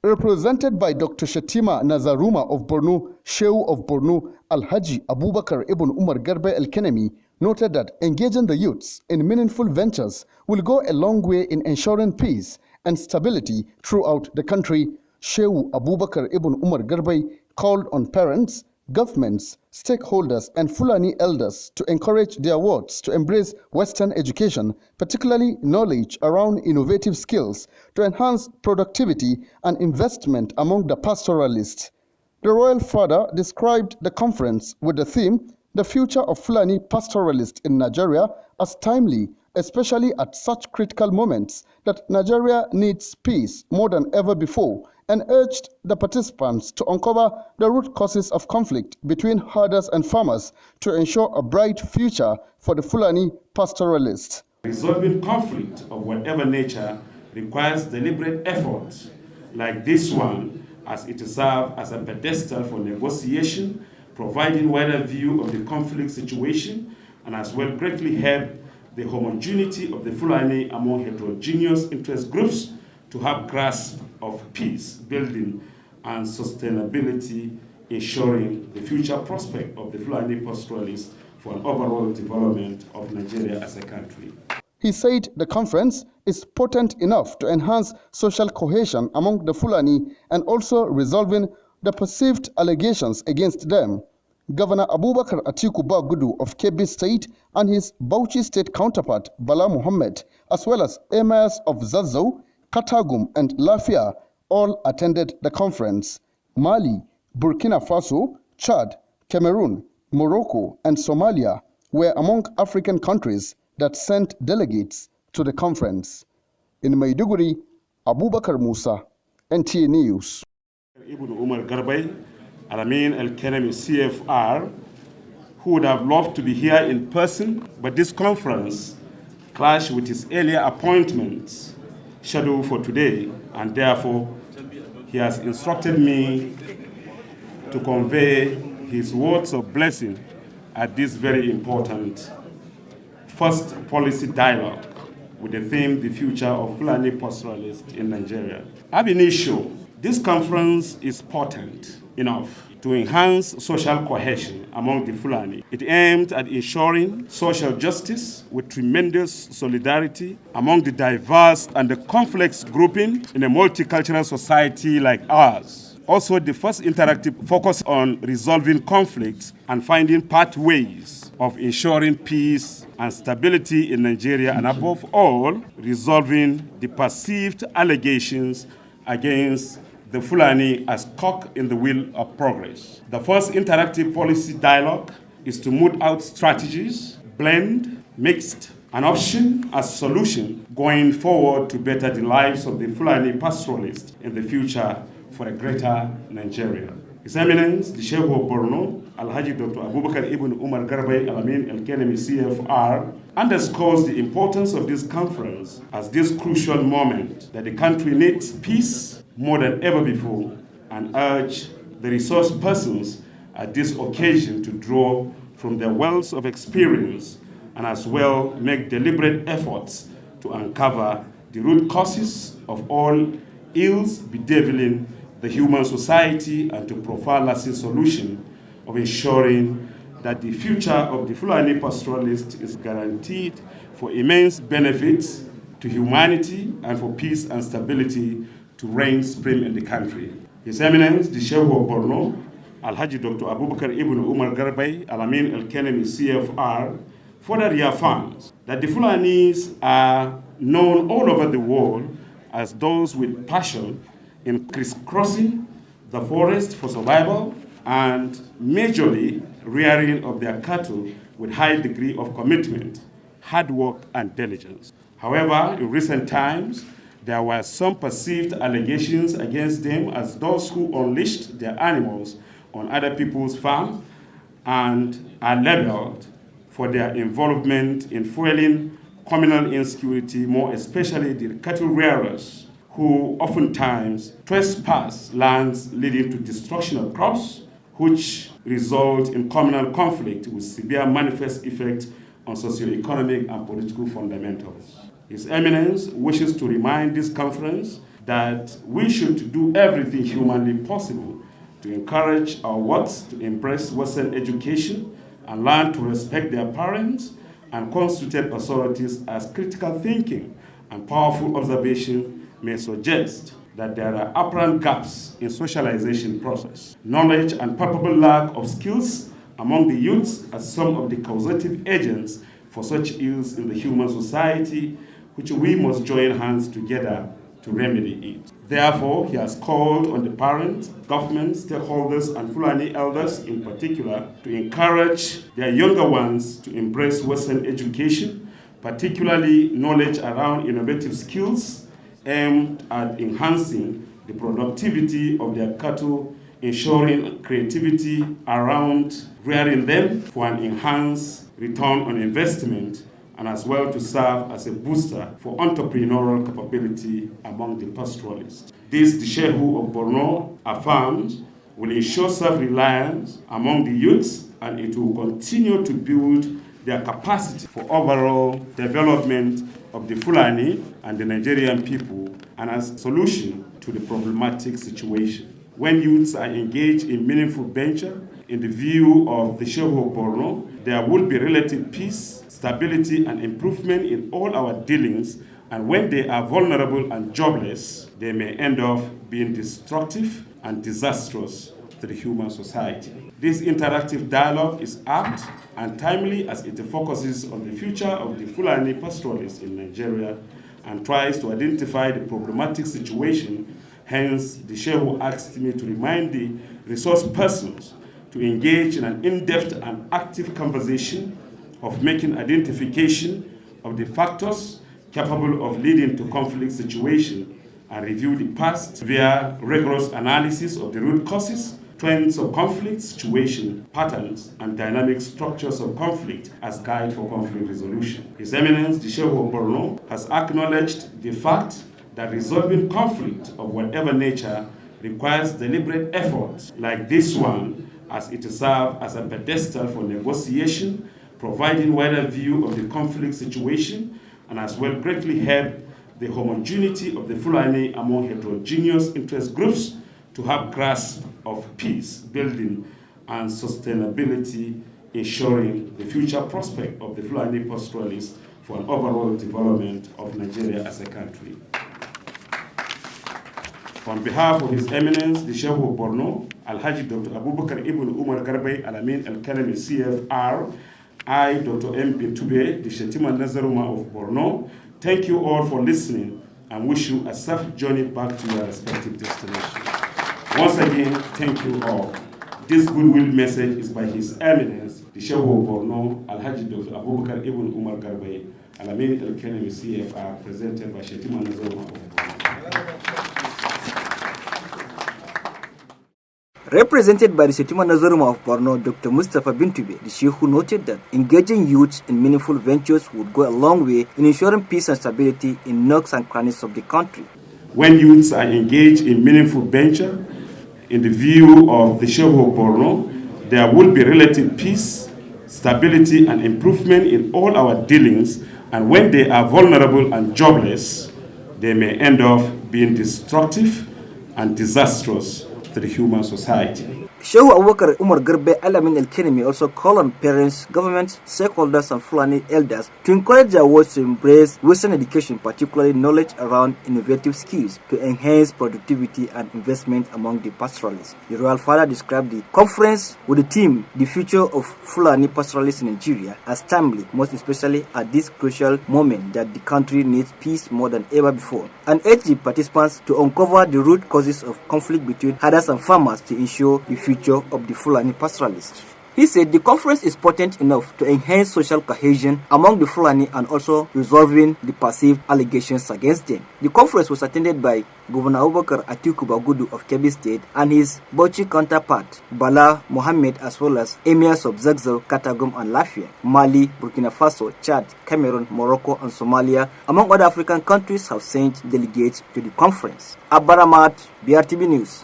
represented by Dr. Shettima Nazaruma of Borno, Shehu of Borno, Alhaji Abubakar Ibn Umar Garba El-Kenemi, noted that engaging the youths in meaningful ventures will go a long way in ensuring peace and stability throughout the country. Shehu Abubakar Ibn Umar Garba called on parents, governments, stakeholders, and Fulani elders to encourage their wards to embrace Western education, particularly knowledge around innovative skills, to enhance productivity and investment among the pastoralists. The royal father described the conference with the theme, "The Future of Fulani Pastoralists in Nigeria," as timely, especially at such critical moments that Nigeria needs peace more than ever before, and urged the participants to uncover the root causes of conflict between herders and farmers to ensure a bright future for the Fulani pastoralists. Resolving conflict of whatever nature requires deliberate effort like this one, as it serves as a pedestal for negotiation, providing wider view of the conflict situation, and as well greatly help the homogeneity of the Fulani among heterogeneous interest groups to have grasp of peace building and sustainability, ensuring the future prospect of the Fulani pastoralists for an overall development of Nigeria as a country. He said the conference is potent enough to enhance social cohesion among the Fulani and also resolving the perceived allegations against them. Governor Abubakar Atiku Bagudu of Kebbi State and his Bauchi State counterpart Bala Muhammad, as well as emirs of Zazzau, Katagum, and Lafia, all attended the conference. Mali, Burkina Faso, Chad, Cameroon, Morocco, and Somalia were among African countries that sent delegates to the conference. In Maiduguri, Abubakar Musa, NTA News. Ibn Umar Garbay, Alamin El-Kenemi CFR, who would have loved to be here in person, but this conference clashed with his earlier appointments scheduled for today, and therefore he has instructed me to convey his words of blessing at this very important first policy dialogue with the theme, "The Future of Fulani Pastoralists in Nigeria." Ab initio, this conference is potent enough to enhance social cohesion among the Fulani. It aimed at ensuring social justice with tremendous solidarity among the diverse and the complex grouping in a multicultural society like ours. Also, the first interactive focus on resolving conflicts and finding pathways of ensuring peace and stability in Nigeria, and above all, resolving the perceived allegations against the Fulani as cock in the wheel of progress. The first interactive policy dialogue is to moot out strategies, blend, mixed, and option as solution going forward to better the lives of the Fulani pastoralists in the future for a greater Nigeria. His Eminence, the Shehu of Borno, Alhaji Dr. Abubakar Ibn Umar Garba Alamin El-Kenemi CFR, underscores the importance of this conference as this crucial moment that the country needs peace more than ever before, and urge the resource persons at this occasion to draw from their wells of experience and as well make deliberate efforts to uncover the root causes of all ills bedeviling the human society and to provide a lasting solution of ensuring that the future of the Fulani pastoralist is guaranteed for immense benefits to humanity and for peace and stability to reign supreme in the country. His Eminence, the Shehu of Borno, Alhaji Dr. Abubakar Ibn Umar Garbay Alamin El-Kenemi CFR, further reaffirms that the Fulanis are known all over the world as those with passion in crisscrossing the forest for survival and majorly rearing of their cattle with high degree of commitment, hard work, and diligence. However, in recent times, there were some perceived allegations against them as those who unleashed their animals on other people's farms and are labeled for their involvement in fueling communal insecurity, more especially the cattle rearers, who oftentimes trespass lands leading to destruction of crops, which result in communal conflict with severe manifest effects on socioeconomic and political fundamentals. His Eminence wishes to remind this conference that we should do everything humanly possible to encourage our wards to embrace Western education and learn to respect their parents and constituted authorities, as critical thinking and powerful observation may suggest that there are apparent gaps in socialization process. Knowledge and palpable lack of skills among the youths are some of the causative agents for such ills in the human society, which we must join hands together to remedy it. Therefore, he has called on the parents, government, stakeholders, and Fulani elders in particular to encourage their younger ones to embrace Western education, particularly knowledge around innovative skills aimed at enhancing the productivity of their cattle, ensuring creativity around rearing them for an enhanced return on investment, and as well to serve as a booster for entrepreneurial capability among the pastoralists. This, the Shehu of Borno affirms, will ensure self-reliance among the youths, and it will continue to build their capacity for overall development of the Fulani and the Nigerian people, and as a solution to the problematic situation. When youths are engaged in meaningful venture, in the view of the Shehu of Borno, there will be relative peace, stability, and improvement in all our dealings, and when they are vulnerable and jobless, they may end up being destructive and disastrous to the human society. This interactive dialogue is apt and timely as it focuses on the future of the Fulani pastoralists in Nigeria and tries to identify the problematic situation. Hence, the Shehu asked me to remind the resource persons to engage in an in-depth and active conversation of making identification of the factors capable of leading to conflict situation and review the past via rigorous analysis of the root causes, trends of conflict, situation, patterns, and dynamic structures of conflict as guide for conflict resolution. His Eminence, the Shehu of Borno, has acknowledged the fact that resolving conflict of whatever nature requires deliberate effort like this one, as it serves as a pedestal for negotiation, providing wider view of the conflict situation, and as well greatly help the homogeneity of the Fulani among heterogeneous interest groups to have grasp of peace building and sustainability, ensuring the future prospect of the Fulani pastoralists for an overall development of Nigeria as a country. On behalf of His Eminence, the Shehu of Borno, Alhaji Dr. Abubakar Ibn Umar Garbai Alamin Al-Kalami CFR, I, Dr. M. Bintube, the Shettima Nazaruma of Borno, thank you all for listening and wish you a safe journey back to your respective destinations. Once again, thank you all. This goodwill message is by His Eminence, the Shehu of Borno, Alhaji Dr. Abubakar Ibn Umar Garbai Alamin Al-Kalami CFR, presented by Shettima Nazaruma of Borno. Represented by the Shettima Nazaruma of Borno, Dr. Mustafa Bintube, the Sheikh noted that engaging youth in meaningful ventures would go a long way in ensuring peace and stability in nooks and crannies of the country. When youths are engaged in meaningful venture, in the view of the Sheikh of Borno, there will be relative peace, stability, and improvement in all our dealings, and when they are vulnerable and jobless, they may end up being destructive and disastrous to the human society. Shehu Abubakar Umar Garbe Alamin El-Kenemi also called on parents, governments, stakeholders, and Fulani elders to encourage their wards to embrace Western education, particularly knowledge around innovative skills, to enhance productivity and investment among the pastoralists. The Royal Father described the conference with the theme, The Future of Fulani Pastoralists in Nigeria, as timely, most especially at this crucial moment that the country needs peace more than ever before, and urged the participants to uncover the root causes of conflict between herders and farmers to ensure the future of the Fulani pastoralists. He said the conference is potent enough to enhance social cohesion among the Fulani and also resolving the perceived allegations against them. The conference was attended by Governor Abubakar Atiku Bagudu of Kebbi State and his Bauchi counterpart Bala Mohammed, as well as emirs of Zagzau, Katagum and Lafia, Mali, Burkina Faso, Chad, Cameroon, Morocco and Somalia, among other African countries, have sent delegates to the conference. Abaramat, BRTB News.